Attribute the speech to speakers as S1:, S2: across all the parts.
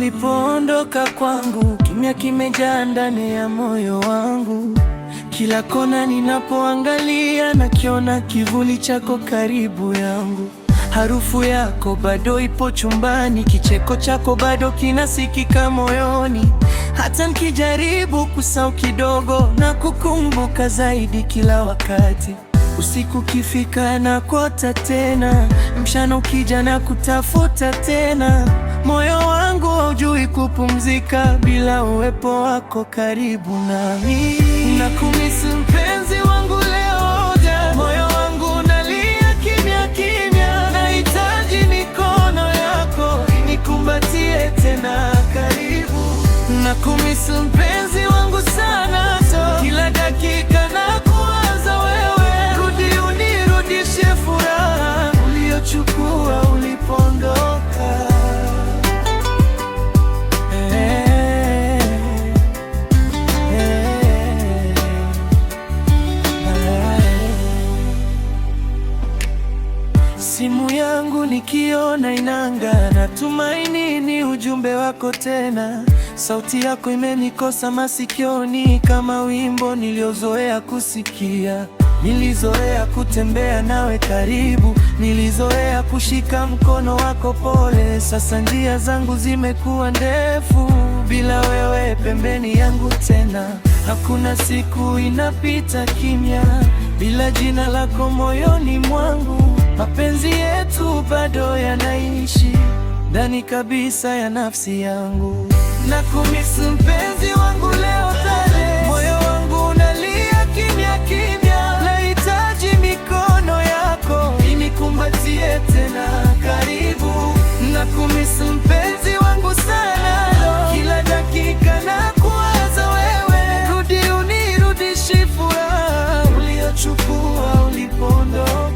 S1: Ulipoondoka kwangu, kimya kimejaa ndani ya moyo wangu. Kila kona ninapoangalia, nakiona kivuli chako karibu yangu. Harufu yako bado ipo chumbani, kicheko chako bado kinasikika moyoni. Hata nikijaribu kusahau kidogo, na kukumbuka zaidi kila wakati. Usiku kifika na kuota tena, mchana ukija na kutafuta tena. Moyo wangu haujui kupumzika bila uwepo wako karibu nami. Nakumisi mpenzi wangu leo, moyo wangu unalia kimya kimya. Nahitaji mikono yako inikumbatie tena karibu. Nakumisi mpenzi wangu sana, kila dakika nakuwaza wewe. Rudi unirudishe furaha uliochukua ulipoondoka. Simu yangu nikiona inanga, natumaini ni ujumbe wako tena. Sauti yako imenikosa masikioni, kama wimbo niliozoea kusikia. Nilizoea kutembea nawe karibu, nilizoea kushika mkono wako pole. Sasa njia zangu zimekuwa ndefu, bila wewe pembeni yangu tena. Hakuna siku inapita kimya, bila jina lako moyoni mwangu. Mapenzi yetu bado yanaishi ndani kabisa ya nafsi yangu. Nakumisi mpenzi wangu leo tale, moyo wangu unalia kimya kimya. Nahitaji mikono yako inikumbatie tena karibu. Nakumisi mpenzi wangu sana, kila dakika nakuwaza wewe. Rudi unirudishe furaha uliochukua ulipoondoka.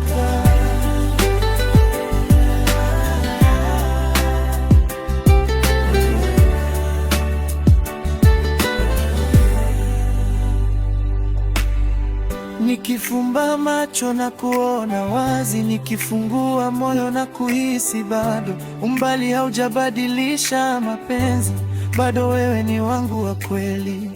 S1: Nikifumba macho na kuona wazi, nikifungua moyo na kuhisi bado. Umbali haujabadilisha mapenzi, bado wewe ni wangu wa kweli.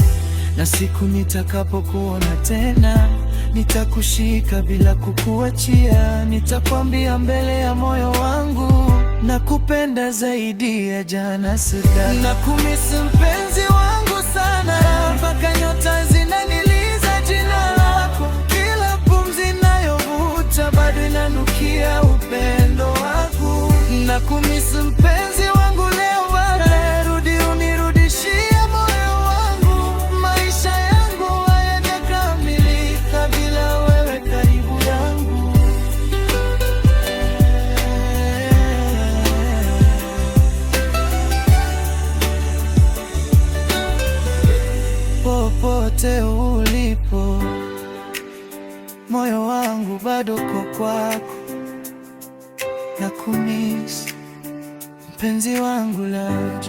S1: Na siku nitakapokuona tena, nitakushika bila kukuachia. Nitakwambia mbele ya moyo wangu, nakupenda zaidi ya jana sada. Nakumisi mpenzi wangu sana, mpaka nyota zinaniliza jina lako. Kila pumzi nayovuta bado inanukia upendo wako. Nakumisi mpenzi wangu leo bado, rudi unirudishie moyo wangu. Maisha yangu hayajakamilika bila wewe karibu yangu. Popote ulipo, moyo wangu bado uko kwako. Nakumisi mpenzi wangu leo.